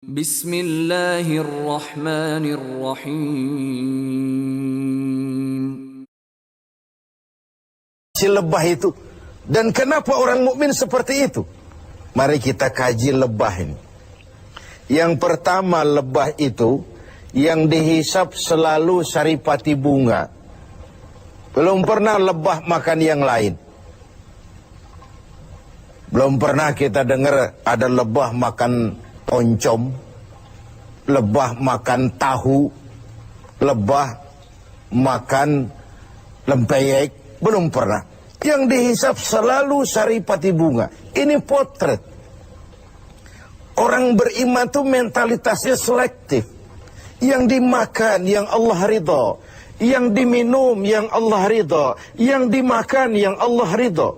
Bismillahirrahmanirrahim. Si lebah itu. Dan kenapa orang mukmin seperti itu? Mari kita kaji lebah ini. Yang pertama, lebah itu yang dihisap selalu saripati bunga. Belum pernah lebah makan yang lain. Belum pernah kita dengar ada lebah makan oncom, lebah makan tahu, lebah makan lempeyek. Belum pernah. Yang dihisap selalu saripati bunga. Ini potret. Orang beriman itu mentalitasnya selektif. Yang dimakan yang Allah ridha, yang diminum yang Allah ridha, yang dimakan yang Allah ridha.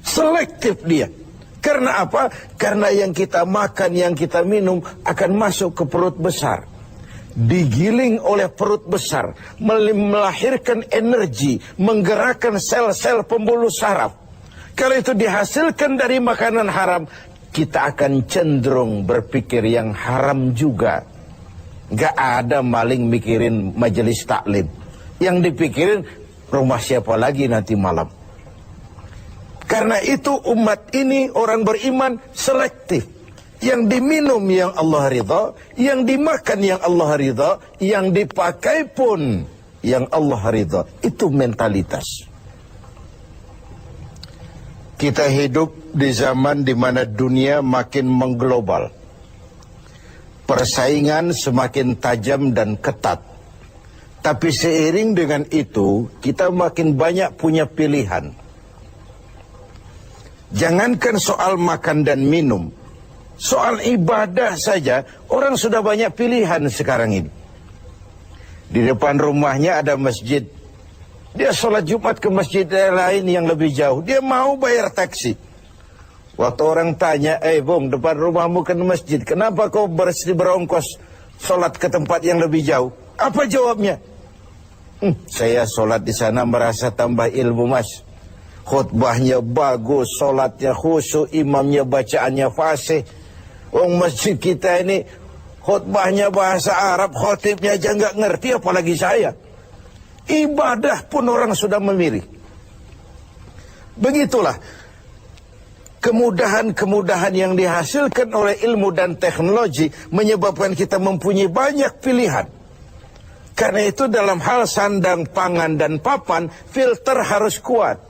Selektif dia. Karena apa? Karena yang kita makan, yang kita minum akan masuk ke perut besar, digiling oleh perut besar, melahirkan energi, menggerakkan sel-sel pembuluh saraf. Kalau itu dihasilkan dari makanan haram, kita akan cenderung berpikir yang haram juga. Gak ada maling mikirin majelis taklim. Yang dipikirin rumah siapa lagi nanti malam. Karena itu umat ini orang beriman selektif. Yang diminum yang Allah ridha, yang dimakan yang Allah ridha, yang dipakai pun yang Allah ridha. Itu mentalitas. Kita hidup di zaman di mana dunia makin mengglobal. Persaingan semakin tajam dan ketat. Tapi seiring dengan itu, kita makin banyak punya pilihan. Jangankan soal makan dan minum, soal ibadah saja, orang sudah banyak pilihan sekarang ini. Di depan rumahnya ada masjid. Dia sholat Jumat ke masjid lain yang lebih jauh. Dia mau bayar taksi. Waktu orang tanya, Bung, depan rumahmu kan masjid, kenapa kau berongkos sholat ke tempat yang lebih jauh? Apa jawabnya? Saya sholat di sana merasa tambah ilmu, Mas. Khutbahnya bagus, sholatnya khusyuk, imamnya bacaannya fasih. Masjid kita ini khutbahnya bahasa Arab, khotibnya aja nggak ngerti, apalagi saya. Ibadah pun orang sudah memilih. Begitulah kemudahan-kemudahan yang dihasilkan oleh ilmu dan teknologi menyebabkan kita mempunyai banyak pilihan. Karena itu dalam hal sandang, pangan, dan papan, filter harus kuat.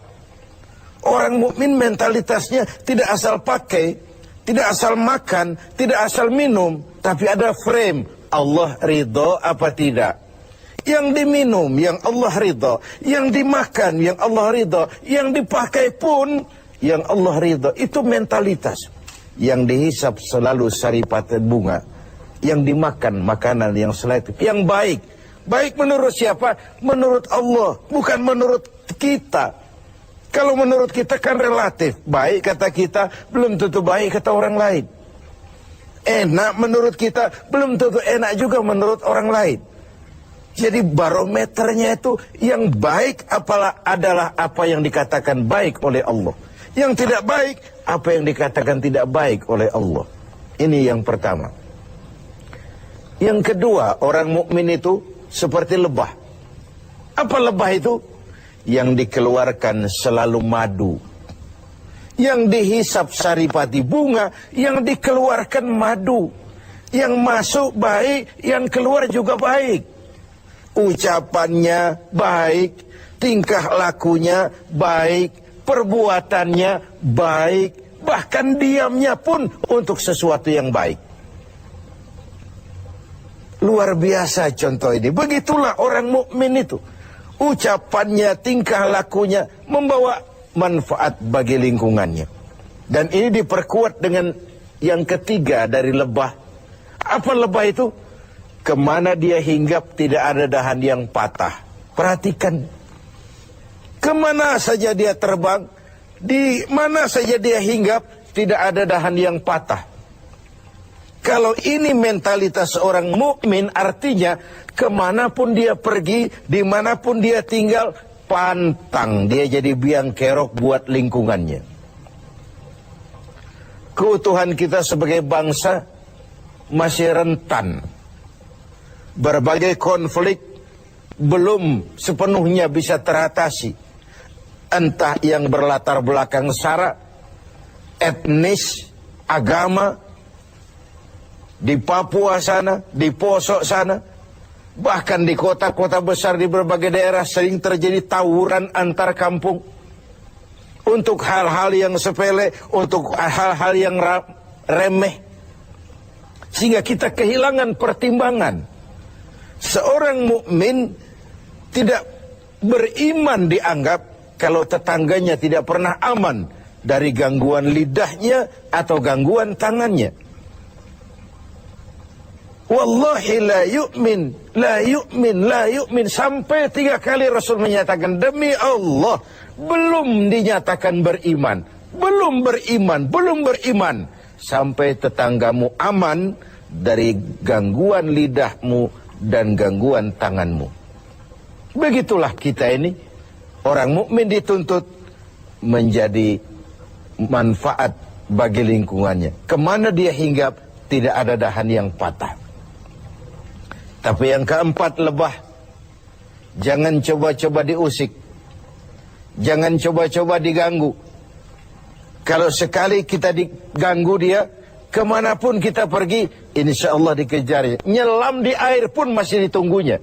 Orang mukmin mentalitasnya tidak asal pakai, tidak asal makan, tidak asal minum, tapi ada frame. Allah ridho apa tidak? Yang diminum yang Allah ridho, yang dimakan yang Allah ridho, yang dipakai pun yang Allah ridho. Itu mentalitas. Yang dihisap selalu saripati bunga, yang dimakan makanan yang selektif, yang baik. Baik menurut siapa? Menurut Allah, bukan menurut kita. Kalau menurut kita kan relatif. Baik kata kita, belum tentu baik kata orang lain. Enak menurut kita, belum tentu enak juga menurut orang lain. Jadi barometernya itu yang baik adalah apa yang dikatakan baik oleh Allah. Yang tidak baik, apa yang dikatakan tidak baik oleh Allah. Ini yang pertama. Yang kedua, orang mukmin itu seperti lebah. Apa lebah itu? Yang dikeluarkan selalu madu, yang dihisap saripati bunga, yang dikeluarkan madu, yang masuk baik, yang keluar juga baik. Ucapannya baik, tingkah lakunya baik, perbuatannya baik, bahkan diamnya pun untuk sesuatu yang baik. Luar biasa contoh ini. Begitulah orang mukmin itu. Ucapannya, tingkah lakunya membawa manfaat bagi lingkungannya. Dan ini diperkuat dengan yang ketiga dari lebah. Apa lebah itu? Kemana dia hinggap tidak ada dahan yang patah. Perhatikan. Kemana saja dia terbang, di mana saja dia hinggap, tidak ada dahan yang patah. Kalau ini mentalitas orang mukmin, artinya kemanapun dia pergi, dimanapun dia tinggal, pantang dia jadi biang kerok buat lingkungannya. Keutuhan kita sebagai bangsa masih rentan. Berbagai konflik belum sepenuhnya bisa teratasi. Entah yang berlatar belakang sara, etnis, agama, di Papua sana, di Poso sana, bahkan di kota-kota besar di berbagai daerah sering terjadi tawuran antar kampung. Untuk hal-hal yang sepele, untuk hal-hal yang remeh. Sehingga kita kehilangan pertimbangan. Seorang mukmin tidak beriman dianggap kalau tetangganya tidak pernah aman dari gangguan lidahnya atau gangguan tangannya. Wallahi la yu'min, la yu'min, la yu'min. Sampai 3 kali Rasul menyatakan, demi Allah, belum dinyatakan beriman. Belum beriman, belum beriman. Sampai tetanggamu aman dari gangguan lidahmu dan gangguan tanganmu. Begitulah kita ini. Orang mukmin dituntut menjadi manfaat bagi lingkungannya. Kemana dia hinggap, tidak ada dahan yang patah. Tapi yang keempat, lebah. Jangan coba-coba diusik. Jangan coba-coba diganggu. Kalau sekali kita diganggu dia, kemanapun kita pergi, insya Allah dikejarnya. Nyelam di air pun masih ditunggunya.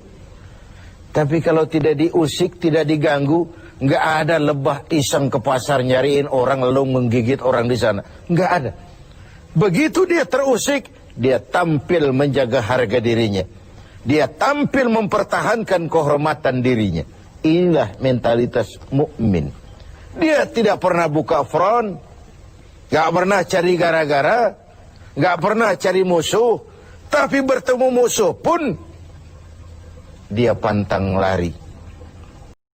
Tapi kalau tidak diusik, tidak diganggu, nggak ada lebah iseng ke pasar nyariin orang lalu menggigit orang di sana. Nggak ada. Begitu dia terusik, dia tampil menjaga harga dirinya. Dia tampil mempertahankan kehormatan dirinya. Inilah mentalitas mukmin. Dia tidak pernah buka front, nggak pernah cari gara-gara, nggak pernah cari musuh. Tapi bertemu musuh pun dia pantang lari.